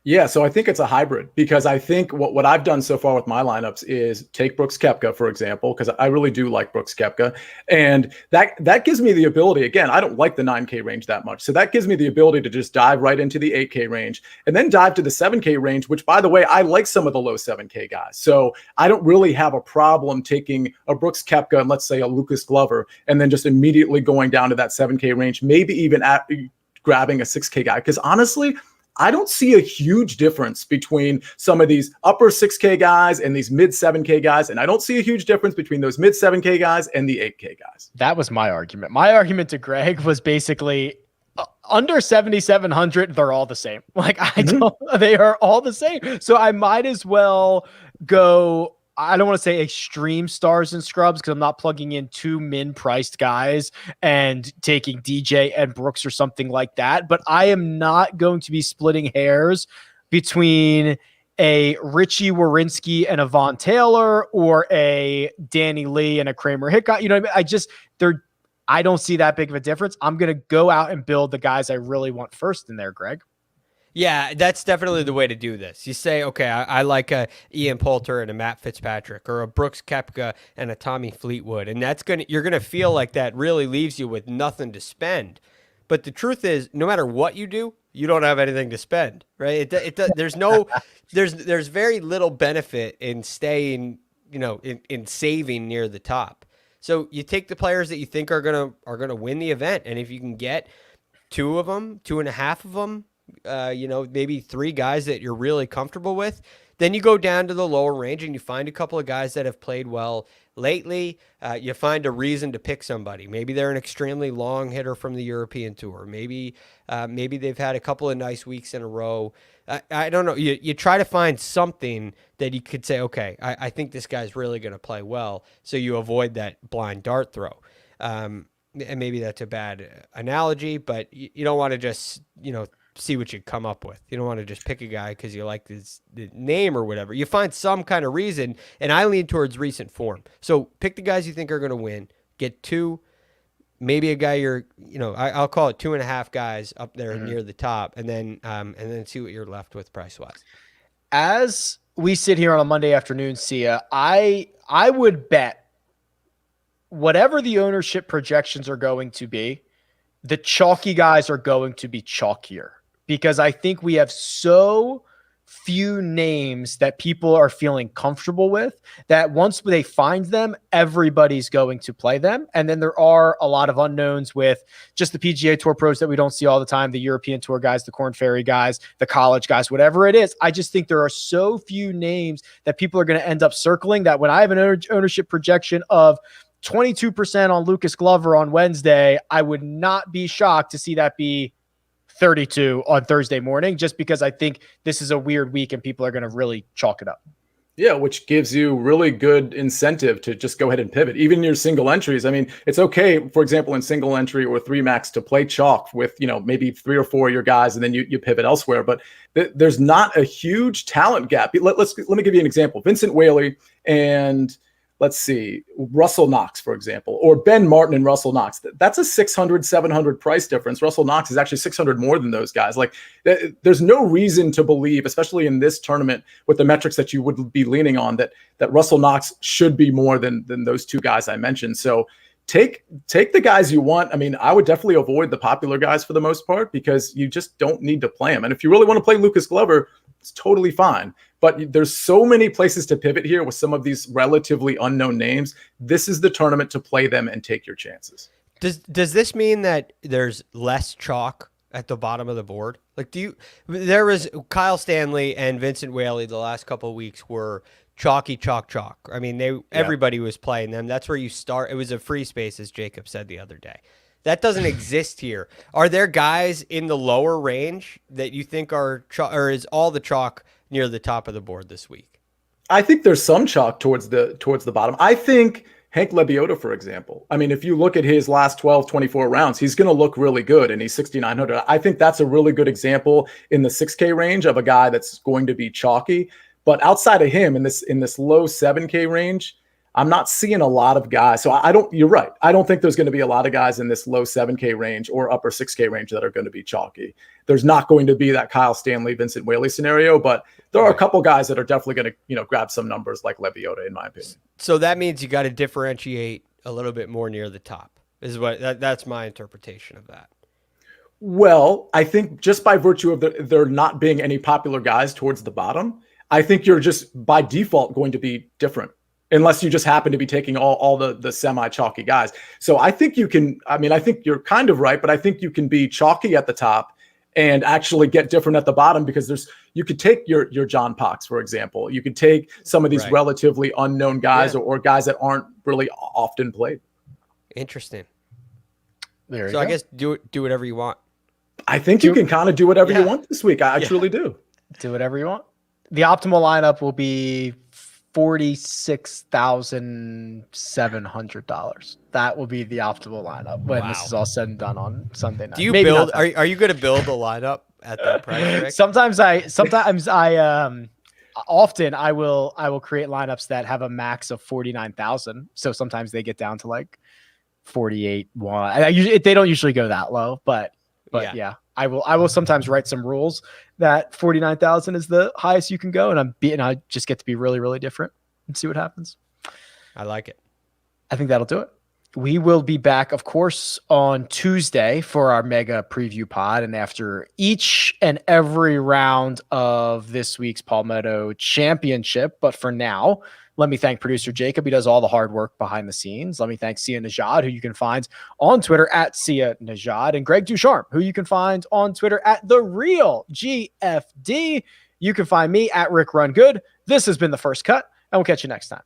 Yeah, so I think it's a hybrid, because I think what I've done so far with my lineups is take Brooks Koepka, for example, because I really do like Brooks Koepka. And that gives me the ability, again, I don't like the 9K range that much. So that gives me the ability to just dive right into the 8K range and then dive to the 7K range, which, by the way, I like some of the low 7K guys. So I don't really have a problem taking a Brooks Koepka and let's say a Lucas Glover and then just immediately going down to that 7K range, maybe even grabbing a 6K guy. Because honestly, I don't see a huge difference between some of these upper 6K guys and these mid 7K guys. And I don't see a huge difference between those mid 7K guys and the 8K guys. That was my argument. My argument to Greg was basically under 7,700, they're all the same. Like they are all the same. So I might as well go, I don't want to say extreme stars and scrubs because I'm not plugging in 2 min-priced guys and taking DJ and Brooks or something like that. But I am not going to be splitting hairs between a Richie Warinsky and a Von Taylor or a Danny Lee and a Kramer Hickok. You know what I mean? I don't see that big of a difference. I'm going to go out and build the guys I really want first in there, Greg. Yeah, that's definitely the way to do this. You say, okay, I like a Ian Poulter and a Matt Fitzpatrick, or a Brooks Koepka and a Tommy Fleetwood, and you're gonna feel like that really leaves you with nothing to spend. But the truth is, no matter what you do, you don't have anything to spend, right? There's very little benefit in staying, in saving near the top. So you take the players that you think are gonna win the event, and if you can get 2 of them, 2.5 of them. Maybe 3 guys that you're really comfortable with, then you go down to the lower range and you find a couple of guys that have played well lately. You find a reason to pick somebody. Maybe they're an extremely long hitter from the European Tour. Maybe they've had a couple of nice weeks in a row. I don't know. You try to find something that you could say, okay, I think this guy's really going to play well. So you avoid that blind dart throw. And maybe that's a bad analogy, but you don't want to just, see what you come up with. You don't want to just pick a guy because you like the name or whatever. You find some kind of reason, and I lean towards recent form. So pick the guys you think are going to win. Get 2, maybe a guy I'll call it 2.5 guys up there near the top, and then see what you're left with price wise. As we sit here on a Monday afternoon, Sia, I would bet whatever the ownership projections are going to be, the chalky guys are going to be chalkier. Because I think we have so few names that people are feeling comfortable with that once they find them, everybody's going to play them. And then there are a lot of unknowns with just the PGA Tour pros that we don't see all the time, the European Tour guys, the Korn Ferry guys, the college guys, whatever it is. I just think there are so few names that people are going to end up circling that when I have an ownership projection of 22% on Lucas Glover on Wednesday, I would not be shocked to see that be 32 on Thursday morning, just because I think this is a weird week and people are going to really chalk it up. Yeah, which gives you really good incentive to just go ahead and pivot. Even your single entries. I mean, it's okay, for example, in single entry or 3 max to play chalk with, maybe 3 or 4 of your guys, and then you pivot elsewhere. But there's not a huge talent gap. Let me give you an example. Vincent Whaley and let's see, Russell Knox, for example, or Ben Martin and Russell Knox. That's a 600, 700 price difference. Russell Knox is actually 600 more than those guys. Like, there's no reason to believe, especially in this tournament with the metrics that you would be leaning on, that Russell Knox should be more than those two guys I mentioned. So take the guys you want. I mean, I would definitely avoid the popular guys for the most part, because you just don't need to play them. And if you really want to play Lucas Glover, it's totally fine. But there's so many places to pivot here with some of these relatively unknown names. This is the tournament to play them and take your chances. Does this mean that there's less chalk at the bottom of the board? Like, there was Kyle Stanley and Vincent Whaley the last couple of weeks were chalky, chalk. I mean, everybody was playing them. That's where you start. It was a free space, as Jacob said the other day. That doesn't exist here. Are there guys in the lower range that you think are or is all the chalk near the top of the board this week? I think there's some chalk towards the bottom. I think Hank Lebioda, for example. I mean, if you look at his last 12, 24 rounds, he's going to look really good, and he's 6,900. I think that's a really good example in the 6K range of a guy that's going to be chalky. But outside of him, in this low 7K range, I'm not seeing a lot of guys. So you're right. I don't think there's going to be a lot of guys in this low 7K range or upper 6K range that are going to be chalky. There's not going to be that Kyle Stanley, Vincent Whaley scenario, but there are a couple guys that are definitely going to, grab some numbers like Lebioda, in my opinion. So that means you got to differentiate a little bit more near the top. That's my interpretation of that. Well, I think just by virtue of there not being any popular guys towards the bottom, I think you're just by default going to be different, unless you just happen to be taking all the semi-chalky guys. So I think I think you're kind of right, but I think you can be chalky at the top and actually get different at the bottom, because you could take your John Pox, for example. You could take some of these relatively unknown guys or guys that aren't really often played. Interesting. There you go. go. I guess do whatever you want. I think you can kind of do whatever you want this week. I truly do. Do whatever you want. The optimal lineup will be $46,700. That will be the optimal lineup when this is all said and done on Sunday night. Do you build? Are you going to build a lineup at that price, Rick? Sometimes I often I will create lineups that have a max of 49,000. So sometimes they get down to like 48,1. They don't usually go that low, but yeah. I will sometimes write some rules that 49,000 is the highest you can go, and I just get to be really, really different and see what happens. I like it. I think that'll do it. We will be back, of course, on Tuesday for our mega preview pod, and after each and every round of this week's Palmetto Championship. But for now, let me thank producer Jacob. He does all the hard work behind the scenes. Let me thank Sia Nejad, who you can find on Twitter at Sia Nejad, and Greg DuCharme, who you can find on Twitter at The Real GFD. You can find me at RickRunGood. This has been The First Cut, and we'll catch you next time.